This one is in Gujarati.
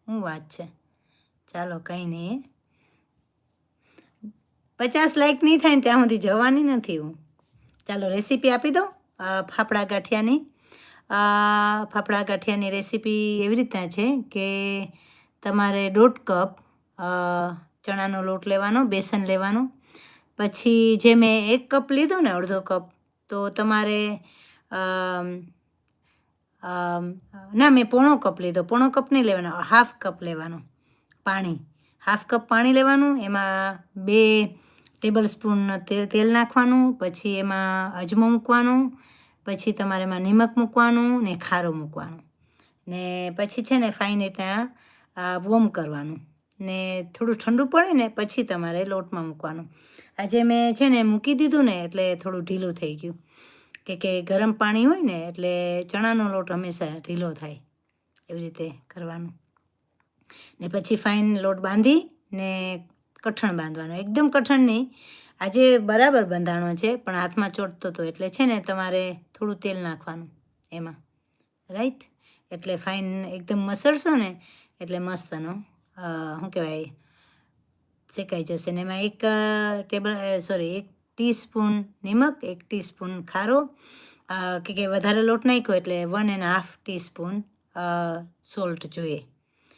શું વાત છે. ચાલો કંઈ નહીં, 50 લાઈક નહીં થાય ને ત્યાં સુધી જવાની નથી હું. ચાલો રેસીપી આપી દઉં ફાફડા ગાંઠિયાની. ફાફડા ગાંઠિયાની રેસીપી એવી રીતના છે કે તમારે 1.5 કપ ચણાનો લોટ લેવાનો, બેસન લેવાનું. પછી જે મેં 1 કપ લીધું ને, અડધો કપ, તો તમારે ના, મેં 1/4 કપ લીધો. 1/4 કપ નહીં લેવાનો, 1/2 કપ લેવાનો પાણી. 1/2 કપ પાણી લેવાનું. એમાં 2 ટેબલ સ્પૂન તેલ નાખવાનું. પછી એમાં અજમો મૂકવાનું. પછી તમારે એમાં નિમક મૂકવાનું ને ખારું મૂકવાનું. ને પછી છે ને ફાઇન ત્યાં વોર્મ કરવાનું. ને થોડું ઠંડુ પડે ને પછી તમારે લોટમાં મૂકવાનું. આજે મેં છે ને મૂકી દીધું ને એટલે થોડું ઢીલું થઈ ગયું. કે ગરમ પાણી હોય ને એટલે ચણાનો લોટ હંમેશા ઢીલો થાય, એવી રીતે કરવાનું. ને પછી ફાઇન લોટ બાંધી ને કઠણ બાંધવાનો. એકદમ કઠણ નહીં, આજે બરાબર બંધાણો છે પણ હાથમાં ચોંટતો હતો એટલે છે ને તમારે થોડું તેલ નાખવાનું એમાં, રાઈટ. એટલે ફાઇન એકદમ મસળશો ને એટલે મસ્તનો શું કહેવાય શેકાઈ જશે. ને એમાં 1 ટીસ્પૂન નિમક, 1 ટીસ્પૂન ખારો, કે વધારે લોટ નાખ્યો એટલે 1.5 ટીસ્પૂન સોલ્ટ જોઈએ.